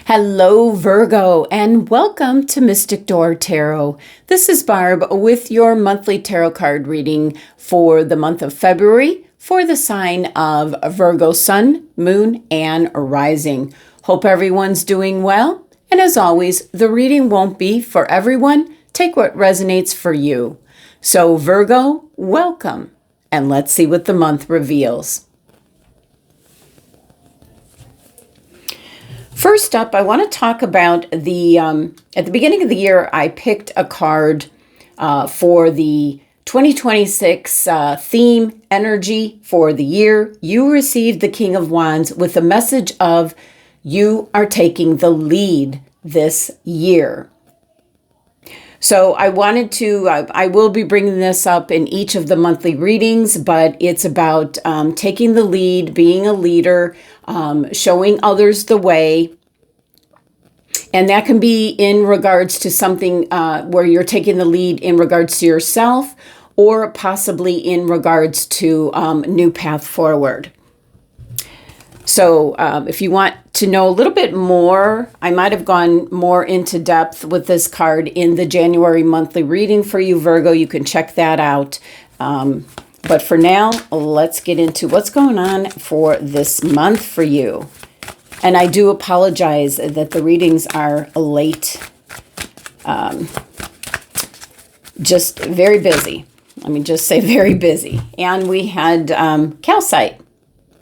Hello, Virgo, and welcome to Mystic Door Tarot. This is Barb with your monthly tarot card reading for the month of February for the sign of Virgo Sun, Moon, and Rising. Hope everyone's doing well. And as always, the reading won't be for everyone. Take what resonates for you. So Virgo, welcome, and let's see what the month reveals. First up, I want to talk about at the beginning of the year, I picked a card for the 2026 theme energy for the year. You received the King of Wands with a message of you are taking the lead this year. So I wanted to, I will be bringing this up in each of the monthly readings, but it's about taking the lead, being a leader, showing others the way. And that can be in regards to something where you're taking the lead in regards to yourself, or possibly in regards to new path forward. So if you want to know a little bit more, I might have gone more into depth with this card in the January monthly reading for you, Virgo. You can check that out. But for now, let's get into what's going on for this month for you. And I do apologize that the readings are late. Just very busy. Let me just say very busy. And we had calcite.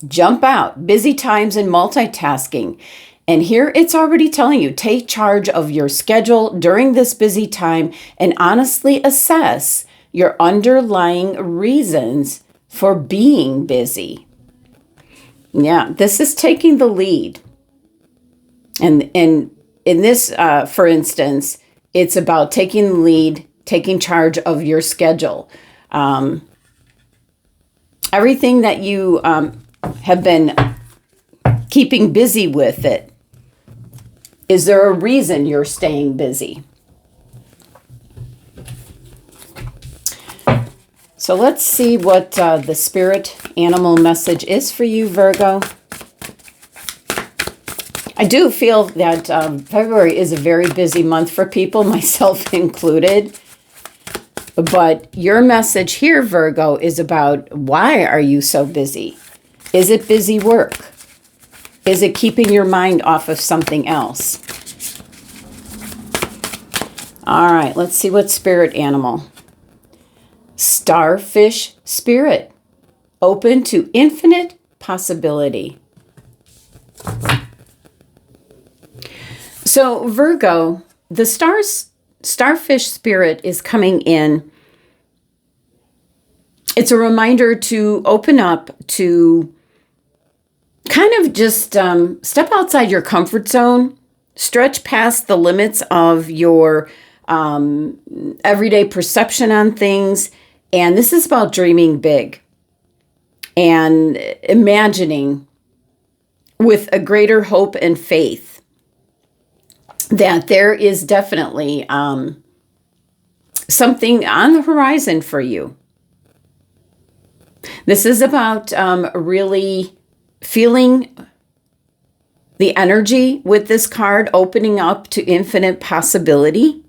Jump out, busy times and multitasking. And here it's already telling you, take charge of your schedule during this busy time and honestly assess your underlying reasons for being busy. Yeah, this is taking the lead. And in this, for instance, it's about taking the lead, taking charge of your schedule. Everything that you have been keeping busy with it. Is there a reason you're staying busy? So let's see what the spirit animal message is for you, Virgo. I do feel that February is a very busy month for people, myself included. But your message here, Virgo, is about why are you so busy? Is it busy work? Is it keeping your mind off of something else? All right, let's see what spirit animal. Starfish spirit, open to infinite possibility. So Virgo, the starfish spirit is coming in. It's a reminder to open up, to kind of just step outside your comfort zone, stretch past the limits of your everyday perception on things. And this is about dreaming big and imagining with a greater hope and faith that there is definitely something on the horizon for you. This is about really feeling the energy with this card opening up to infinite possibility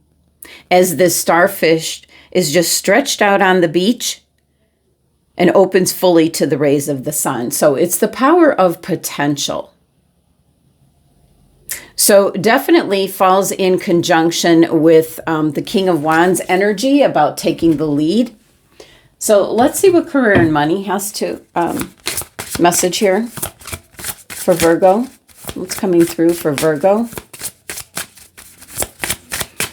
as this starfish is just stretched out on the beach and opens fully to the rays of the sun. So it's the power of potential. So definitely falls in conjunction with the King of Wands energy about taking the lead. So let's see what career and money has to message here for Virgo. What's coming through for Virgo?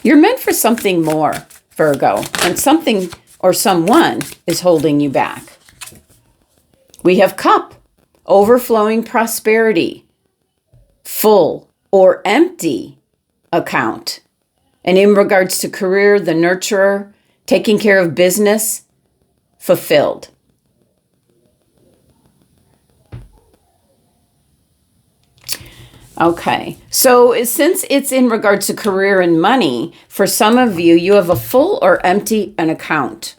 You're meant for something more, Virgo, and something or someone is holding you back. We have cup, overflowing prosperity, full or empty account. And in regards to career, the nurturer, taking care of business, fulfilled. Okay, so since it's in regards to career and money, for some of you, you have a full or empty an account.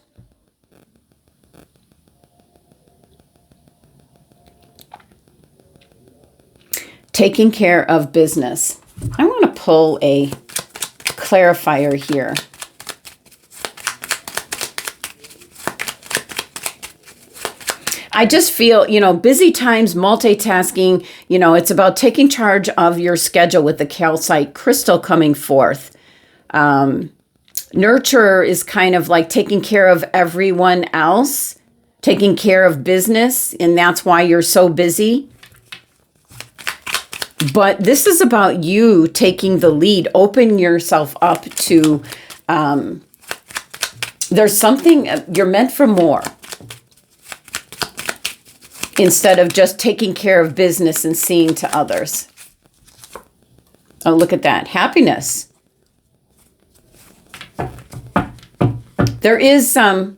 Taking care of business. I want to pull a clarifier here. I just feel, busy times, multitasking, it's about taking charge of your schedule with the calcite crystal coming forth. Nurture is kind of like taking care of everyone else, taking care of business, and that's why you're so busy. But this is about you taking the lead, open yourself up to, there's something, you're meant for more. Instead of just taking care of business and seeing to others. Oh, look at that. Happiness. There is a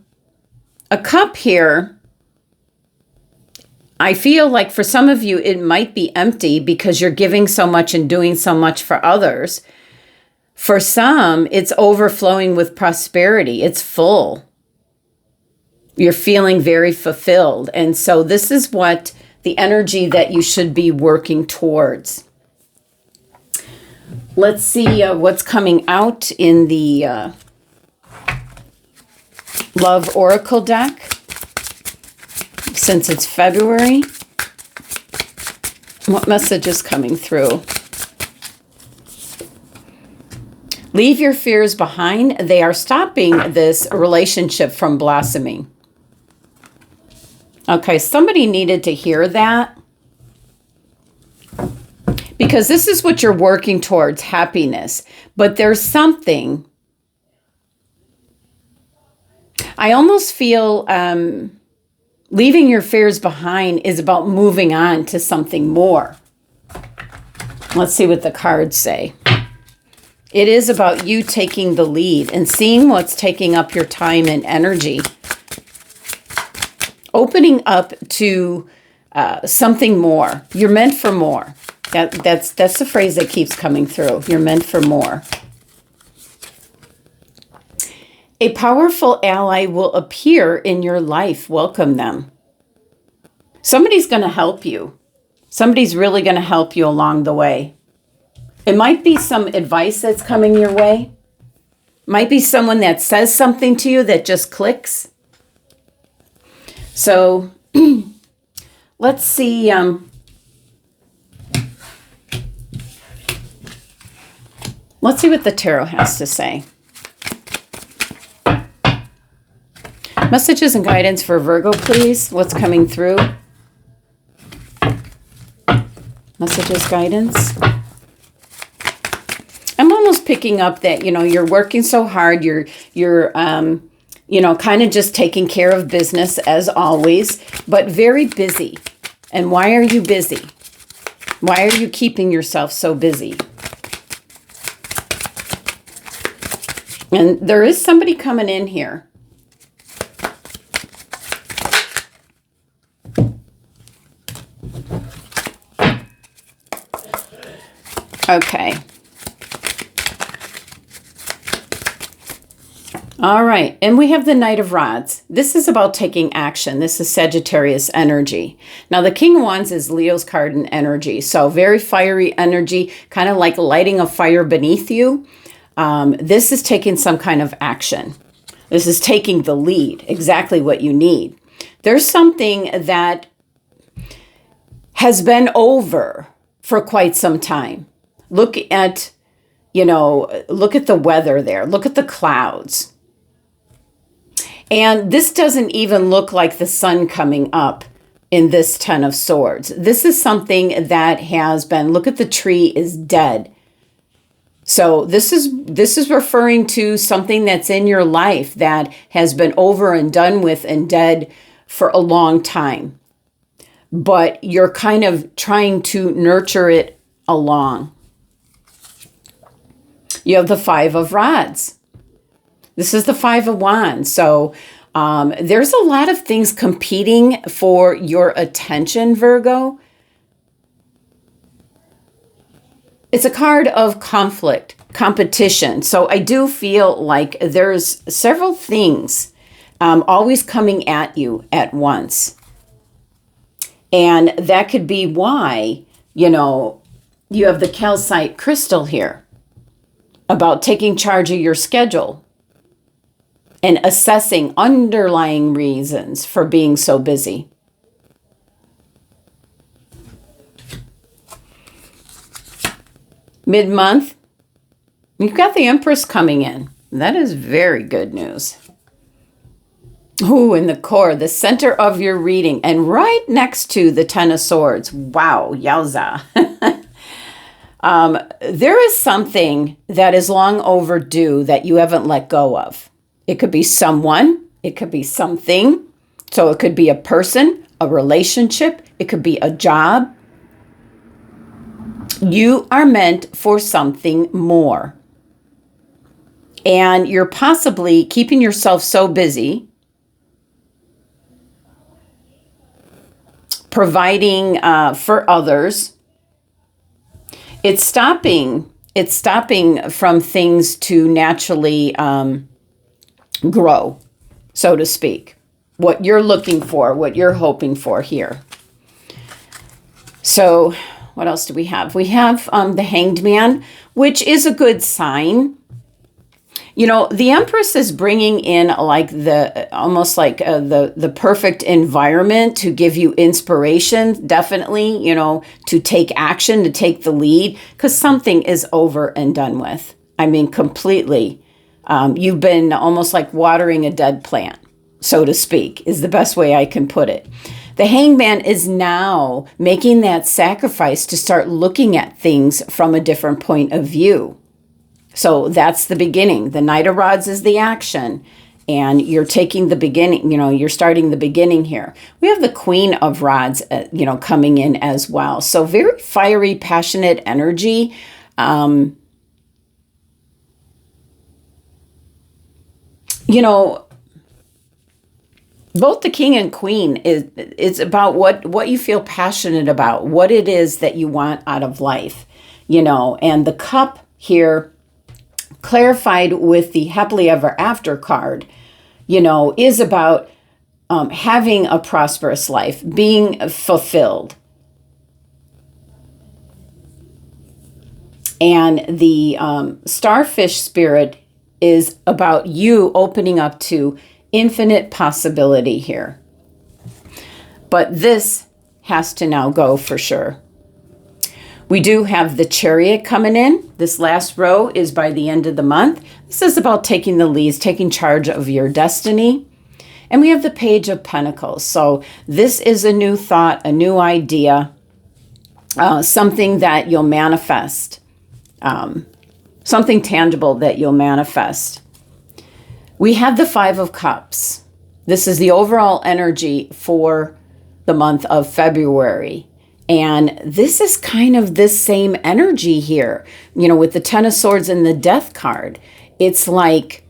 cup here. I feel like for some of you, it might be empty because you're giving so much and doing so much for others. For some, it's overflowing with prosperity. It's full. You're feeling very fulfilled. And so this is what the energy that you should be working towards. Let's see what's coming out in the Love Oracle deck. Since it's February, what message is coming through? Leave your fears behind. They are stopping this relationship from blossoming. Okay, somebody needed to hear that. Because this is what you're working towards, happiness. But there's something. I almost feel leaving your fears behind is about moving on to something more. Let's see what the cards say. It is about you taking the lead and seeing what's taking up your time and energy. Opening up to something more. You're meant for more. That's the phrase that keeps coming through. You're meant for more. A powerful ally will appear in your life. Welcome them. Somebody's going to help you. Somebody's really going to help you along the way. It might be some advice that's coming your way. Might be someone that says something to you that just clicks. So let's see. Let's see what the tarot has to say. Messages and guidance for Virgo, please. What's coming through? Messages, guidance. I'm almost picking up that, you're working so hard. You're kind of just taking care of business as always, but very busy. And why are you busy? Why are you keeping yourself so busy? And there is somebody coming in here. Okay. All right. And we have the Knight of Rods. This is about taking action. This is Sagittarius energy. Now, the King of Wands is Leo's card in energy. So very fiery energy, kind of like lighting a fire beneath you. This is taking some kind of action. This is taking the lead, exactly what you need. There's something that has been over for quite some time. Look at, look at the weather there. Look at the clouds. And this doesn't even look like the sun coming up in this Ten of Swords. This is something that has been, look at the tree is dead. So this is referring to something that's in your life that has been over and done with and dead for a long time. But you're kind of trying to nurture it along. You have the Five of Rods. This is the Five of Wands. So there's a lot of things competing for your attention, Virgo. It's a card of conflict, competition. So I do feel like there's several things always coming at you at once. And that could be why, You have the calcite crystal here about taking charge of your schedule and assessing underlying reasons for being so busy. Mid-month, you've got the Empress coming in. That is very good news. Ooh, in the core, the center of your reading, and right next to the Ten of Swords. Wow, yowza. There is something that is long overdue that you haven't let go of. It could be someone, it could be something. So it could be a person, a relationship, it could be a job. You are meant for something more. And you're possibly keeping yourself so busy, providing for others. It's stopping from things to naturally grow, so to speak. What you're looking for, what you're hoping for here. So what else do we have? We have the Hanged Man, which is a good sign. You know, the Empress is bringing in like almost like the perfect environment to give you inspiration, definitely, you know, to take action, to take the lead, because something is over and done with. I mean, completely. You've been almost like watering a dead plant, so to speak, is the best way I can put it. The Hanged Man is now making that sacrifice to start looking at things from a different point of view. So that's the beginning. The Knight of Rods is the action, and you're taking the beginning, you know, you're starting the beginning here. We have the Queen of Rods, you know, coming in as well. So very fiery, passionate energy. You know, both the King and Queen is about what you feel passionate about, what it is that you want out of life, you know. And the Cup here, clarified with the Happily Ever After card, you know, is about having a prosperous life, being fulfilled. And the Starfish spirit is about you opening up to infinite possibility here. But this has to now go for sure. We do have the Chariot coming in. This last row is by the end of the month. This is about taking the leads, taking charge of your destiny. And we have the Page of Pentacles. So this is a new thought, a new idea, something that you'll manifest, something tangible that you'll manifest. We have the Five of Cups. This is the overall energy for the month of February. And this is kind of this same energy here, you know, with the Ten of Swords and the Death card. It's like,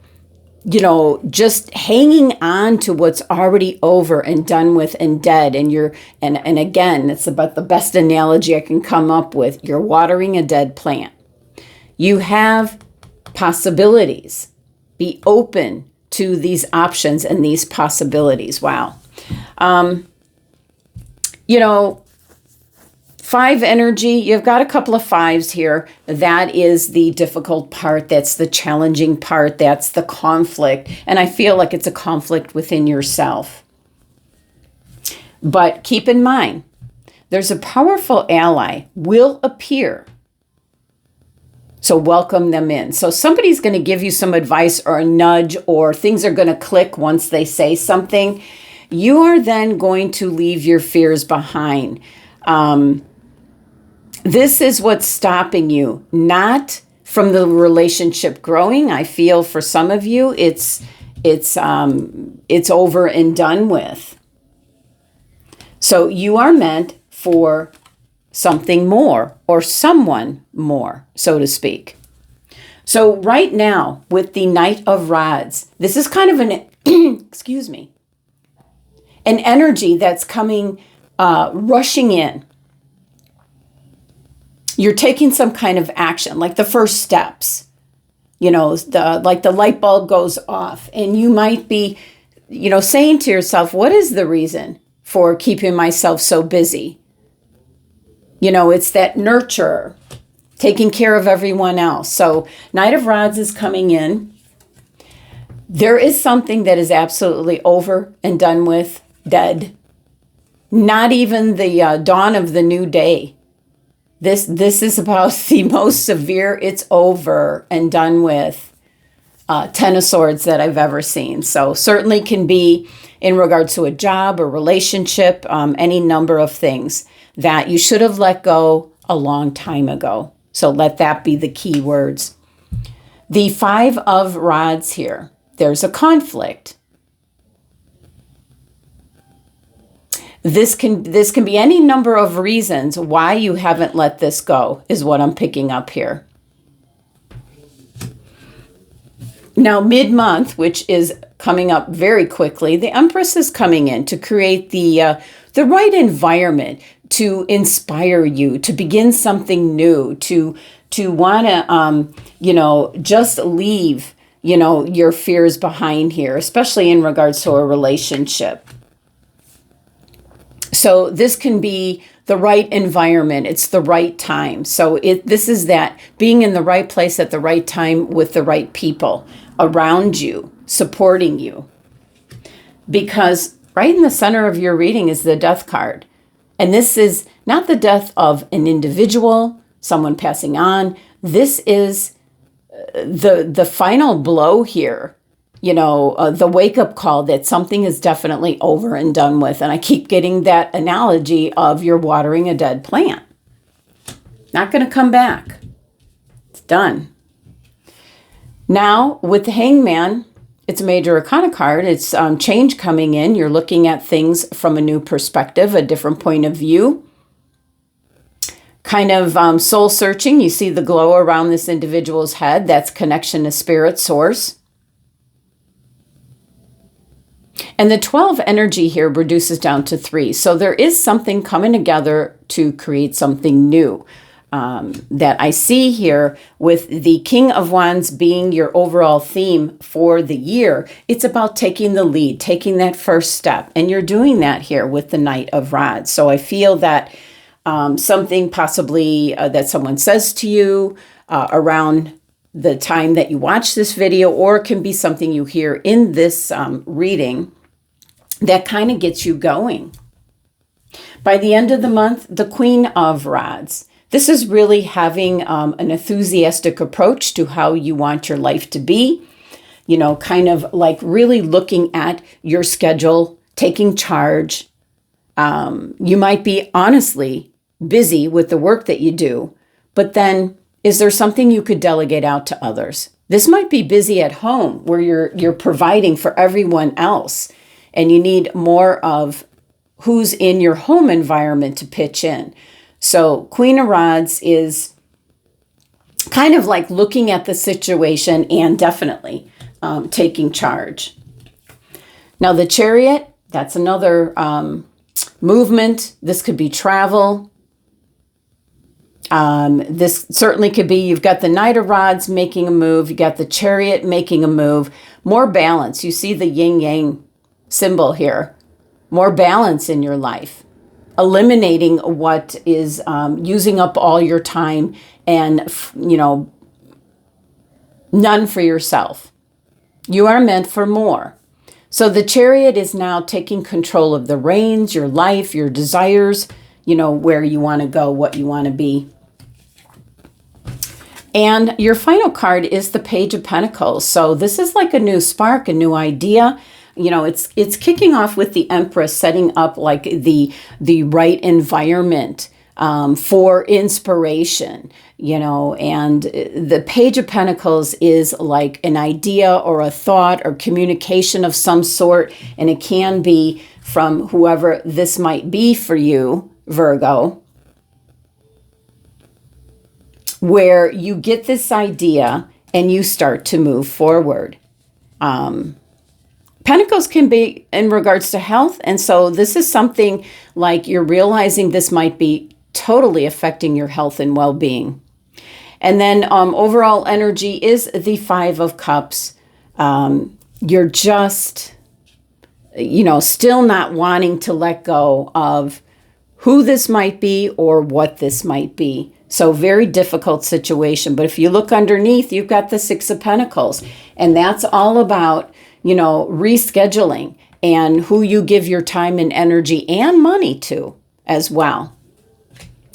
you know, just hanging on to what's already over and done with and dead. And and again, it's about the best analogy I can come up with. You're watering a dead plant. You have possibilities. Be open to these options and these possibilities. Wow. You know, Five energy, you've got a couple of fives here. That is the difficult part. That's the challenging part. That's the conflict. And I feel like it's a conflict within yourself. But keep in mind, there's a powerful ally will appear. So welcome them in. So somebody's going to give you some advice or a nudge, or things are going to click once they say something. You are then going to leave your fears behind. This is what's stopping you, not from the relationship growing. I feel for some of you, it's over and done with. So you are meant for something more, or someone more, so to speak. So right now, with the Knight of Rods, this is kind of an, excuse me, an energy that's coming, rushing in. You're taking some kind of action, like the first steps. You know, like the light bulb goes off, and you might be, you know, saying to yourself, what is the reason for keeping myself so busy? You know, it's that nurture. taking care of everyone else. So Knight of Rods is coming in. There is something that is absolutely over and done with, dead. Not even the dawn of the new day. This is about the most severe, it's over and done with, Ten of Swords that I've ever seen. So certainly can be in regards to a job, a relationship, any number of things that you should have let go a long time ago. So let that be the key words. The Five of Rods here. There's a conflict. This can be any number of reasons why you haven't let this go, is what I'm picking up here. Now, mid-month, which is coming up very quickly, the Empress is coming in to create the right environment to inspire you, to begin something new, to want to, just leave, your fears behind here, especially in regards to a relationship. So this can be the right environment. It's the right time. So this is that being in the right place at the right time with the right people around you, supporting you. Because right in the center of your reading is the Death card. And this is not the death of an individual, someone passing on. This is the final blow here. The wake-up call that something is definitely over and done with. And I keep getting that analogy of you're watering a dead plant. Not going to come back. It's done. Now, with the Hangman, it's a major arcana card. It's change coming in. You're looking at things from a new perspective, a different point of view. Kind of soul searching. You see the glow around this individual's head. That's connection to spirit source. And the 12 energy here reduces down to 3. So there is something coming together to create something new that I see here with the King of Wands being your overall theme for the year. It's about taking the lead, taking that first step. And you're doing that here with the Knight of Rods. So I feel that something possibly that someone says to you around the time that you watch this video, or it can be something you hear in this reading that kind of gets you going. By the end of the month, the Queen of Rods. This is really having an enthusiastic approach to how you want your life to be. Kind of like really looking at your schedule, taking charge. You might be honestly busy with the work that you do, but then is there something you could delegate out to others? This might be busy at home where you're providing for everyone else and you need more of who's in your home environment to pitch in. So Queen of Rods is kind of like looking at the situation and definitely taking charge. Now the Chariot, that's another movement. This could be travel. This certainly could be, you've got the Knight of Rods making a move. You got the Chariot making a move. More balance. You see the yin-yang symbol here. More balance in your life. Eliminating what is using up all your time and, none for yourself. You are meant for more. So the Chariot is now taking control of the reins, your life, your desires, where you want to go, what you want to be. And your final card is the Page of Pentacles. So this is like a new spark, a new idea. It's kicking off with the Empress setting up like the right environment for inspiration, and the Page of Pentacles is like an idea or a thought or communication of some sort, and it can be from whoever this might be for you, Virgo, where you get this idea and you start to move forward. Pentacles can be in regards to health. And so this is something like you're realizing this might be totally affecting your health and well-being. And then overall energy is the Five of Cups. You're just, still not wanting to let go of who this might be or what this might be. So very difficult situation. But if you look underneath, you've got the Six of Pentacles. And that's all about, rescheduling and who you give your time and energy and money to as well.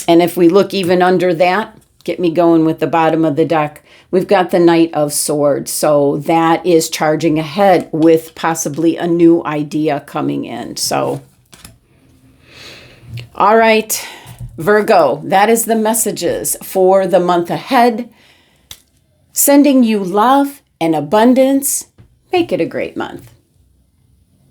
And if we look even under that, get me going with the bottom of the deck, we've got the Knight of Swords. So that is charging ahead with possibly a new idea coming in. So, all right, Virgo, that is the messages for the month ahead. Sending you love and abundance. Make it a great month.